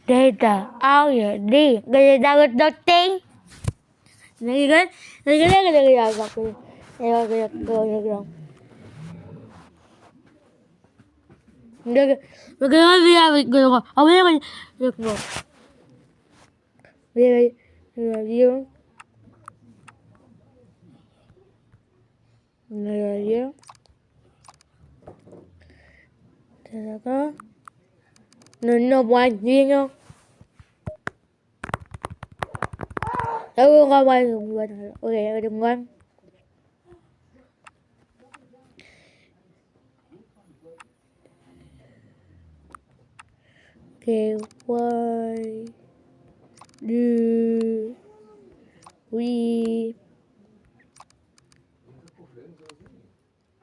data, audio, D, dagat dating. Nagigan, nagigan. No quan riêng không? Đâu không quan ok đừng quan. Kêu quay đưa quy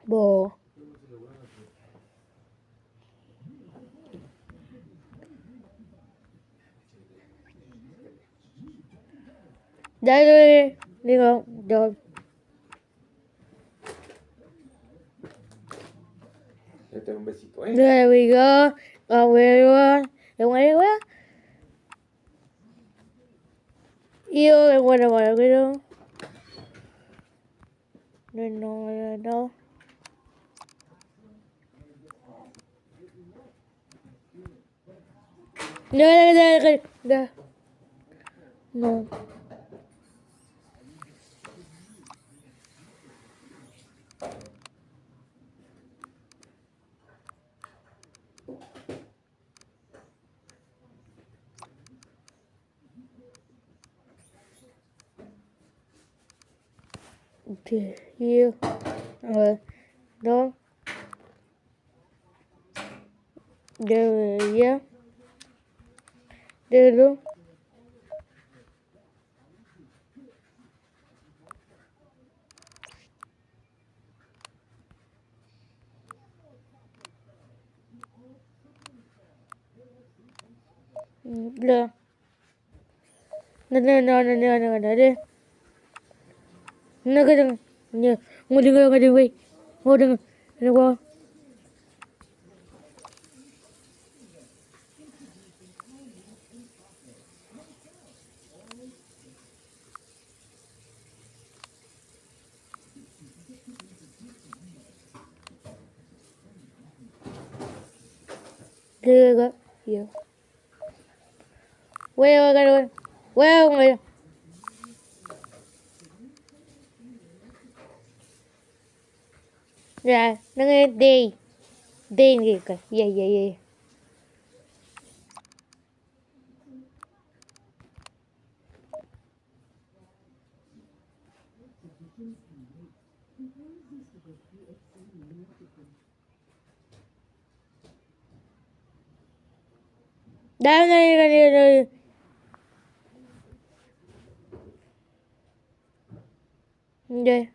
bồ đây đi không rồi Un besito, ¿eh? there we go everyone đừng ấy quá yêu em quay đâu cái đó nên nó đâu đây no okay here rồi đó there yeah there luôn được nó đi nó cái đừng nhờ ngồi đừng quay ngồi đừng qua đưa cái hiểu quay cái rồi quay người ra nó nghe đi gì cả vậy đây đây đây gì gì đó gì đây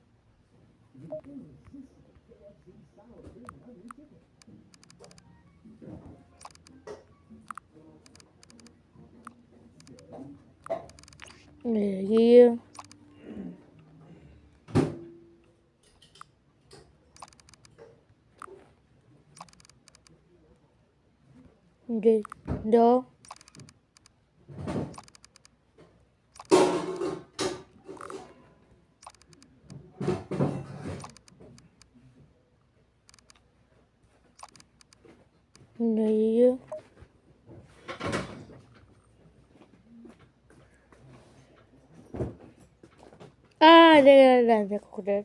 là cuộc đời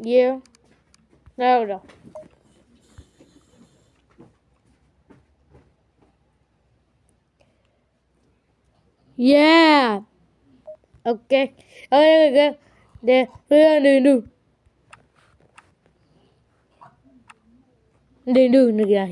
yeah đâu rồi yeah ok đây đường này kìa yeah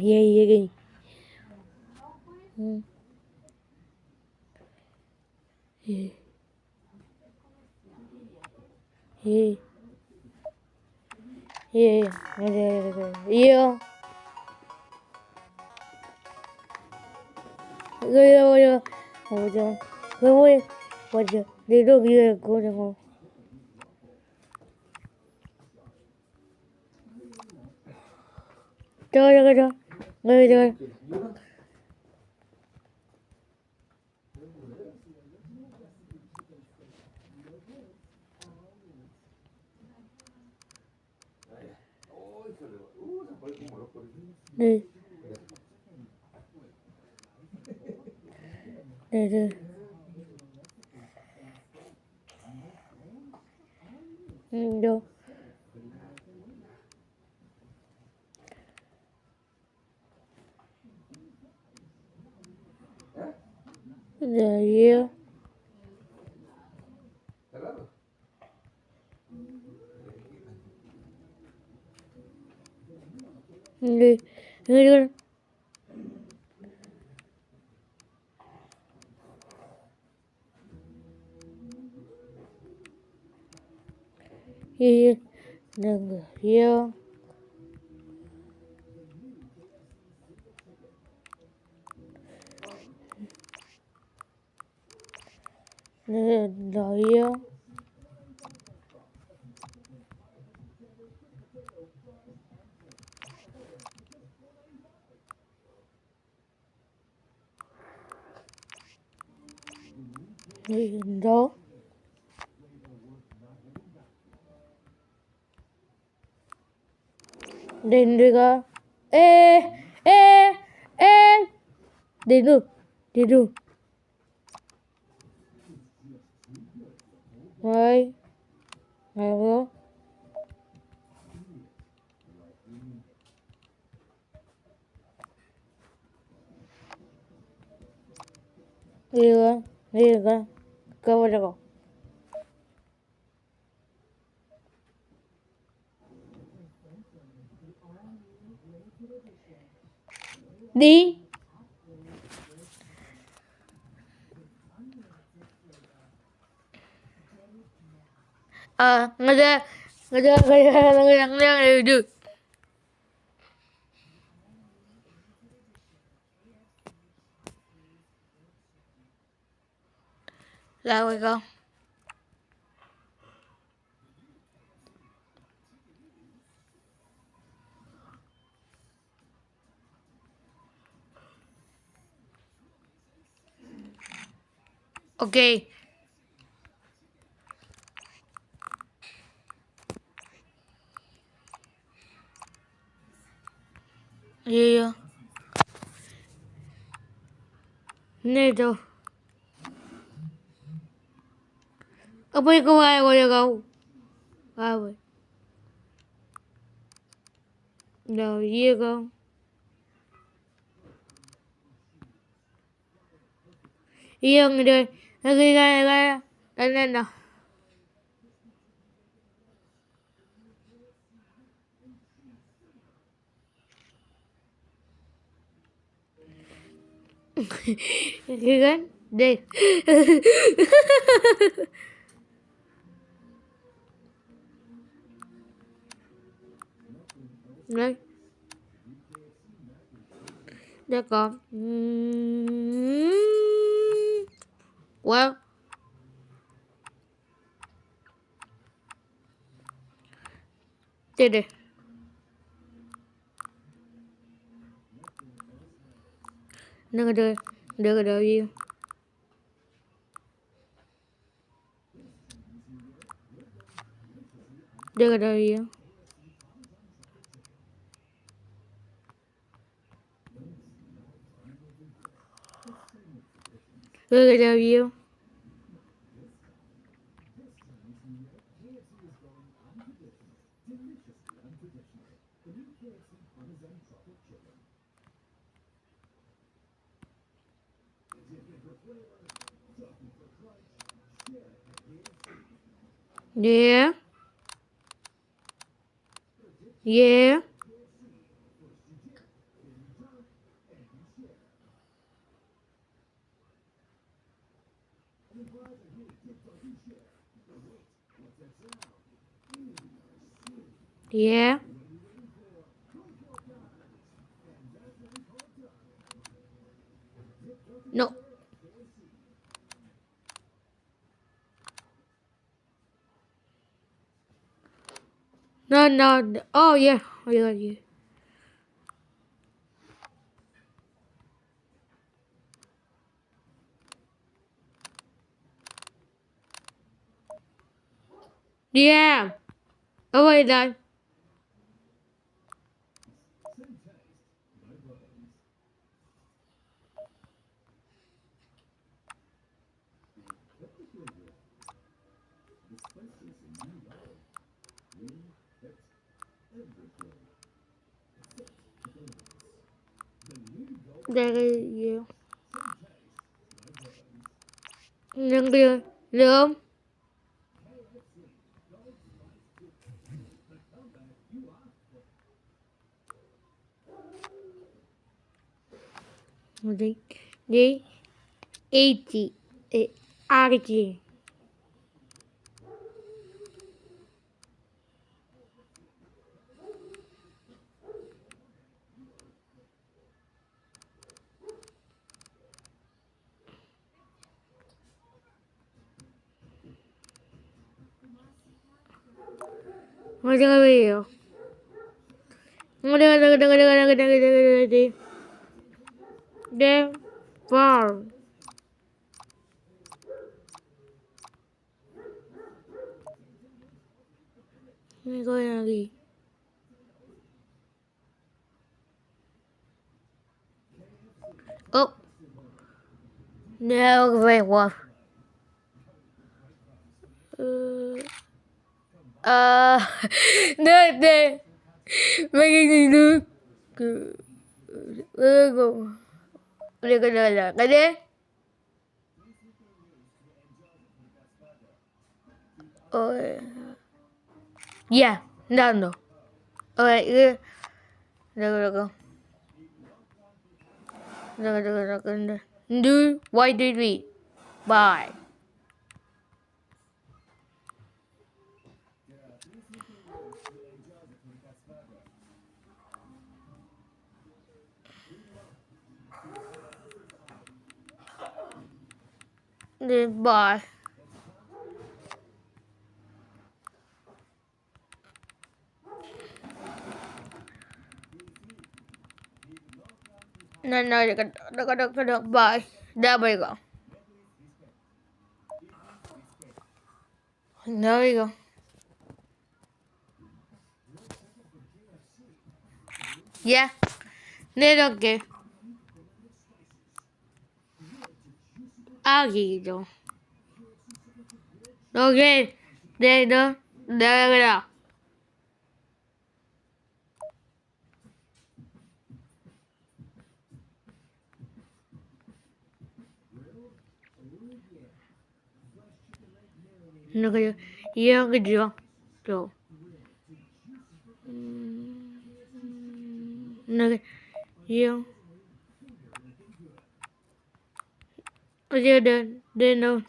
yêu rồi đi đâu kia cô đừng Rồi. Đi. Đi. Đâu. Giờ yêu. Đi. Đi. Đi. Đừng yêu. Đừng yêu. Đâu. Đến đi cơ. Ê. Ê. Ê. Đến được. Đến được. Rồi. Rồi không? Đi cơ. Đi cơ. Cơ vào được. Đi. Người được. Là rồi con. Ok. Đi. Nè đâu. Apa yang kau ai kau kau? Apa? Đâu gì con? Yên đi. Ra. Lên nào. Gan đi. Đây. Đây con. Wow. Đây đây. Đừng đợi. Đừng đợi gì. Đừng đợi gì. Đừng đợi gì. Yeah. Yeah. Yeah. No. No. Oh yeah. Oh yeah. Yeah. Oh my god. There you. Nâng đưa. Lượm. Đi. Đi. Eighty. Archie. Ngồi chơi video. Ngồi đi. Đêm. Farm. Mình coi là gì? Oh. No, very well. Nước. Mấy cái gì nước? Cái đấy. Yeah, no. Alright, go. Do why did we? Bye. Bye. No, được. Bye. There we go. There we go. Yeah. Nên okay. Gì rồi. Ok. Đây đó. Đây đó. Nó cái gì rồi. Nó cái Đây đâu.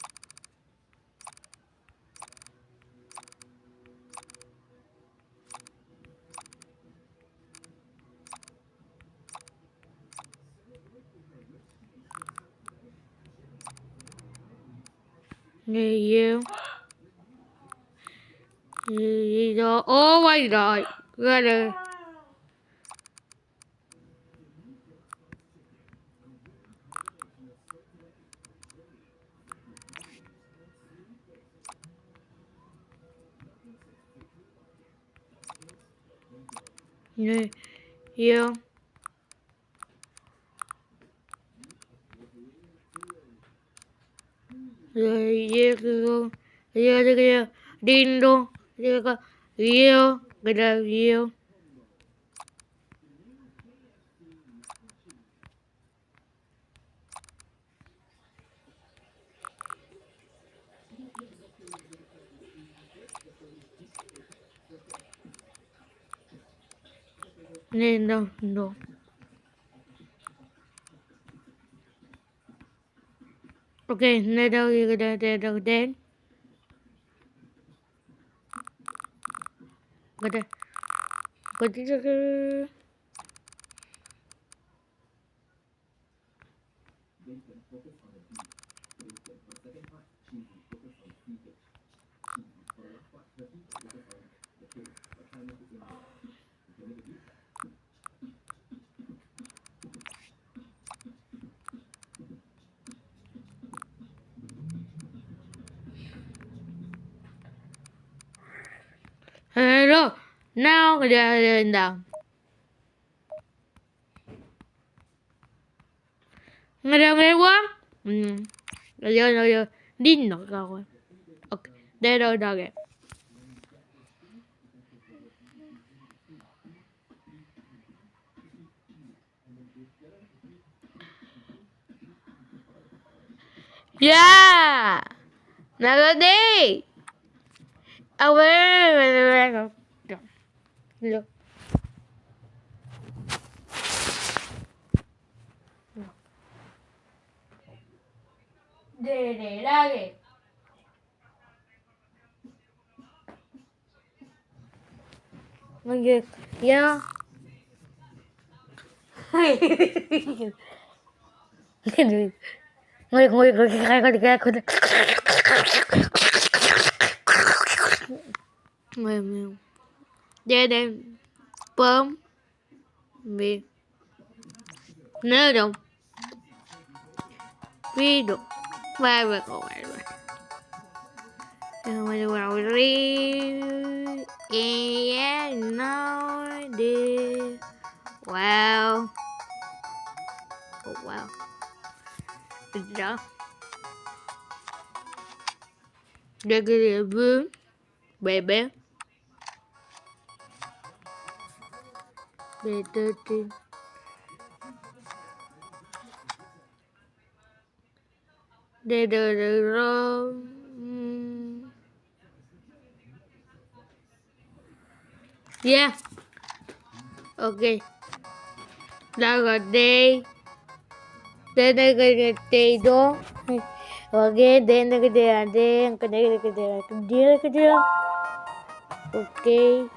Nhiều. Gì đó. Oh my god. Ra đây. Nhiều. Rồi đi đâu. Nhiều. Cái đó nhiều. Nên đâu. No. Ok, nên đâu cái đầu đến. Cái Now, kaya down. Ngayon, Ngayon. Din no ako. Okay. Dero dage. Yeah. Nagode. Away. Look. De dage. Ngayon, yeah. Ngayon. Dede. Bum. Bi. Nero. Pido. Vai. Yeah, no, dear. Wow. Oh, wow. Good job. Regular boom, baby. Dirty. Yeah. Okay. Daga day. Then I get day do. Okay. Then I get day. Okay.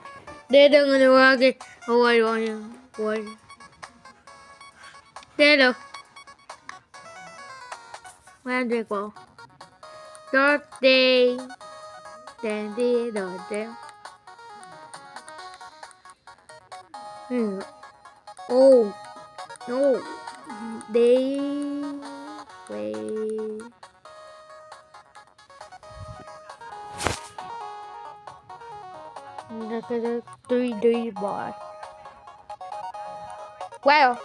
Then I'm gonna walk it. Oh, I want you. What? Then where do you go? Day. Then day. Oh no. Day. Wait. Look at the 3D bar. Wow.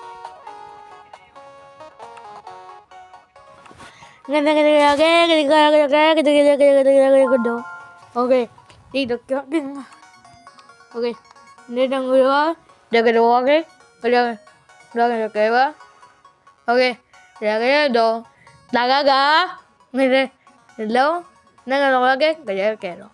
Okay. Đi được chưa? Okay. Nên đang người đó. Được cái đồ okay. Được. Được cái đó. Okay. Được cái đồ. Daga. Nghe. Hello. Nang cái đồ cái. Cái đó.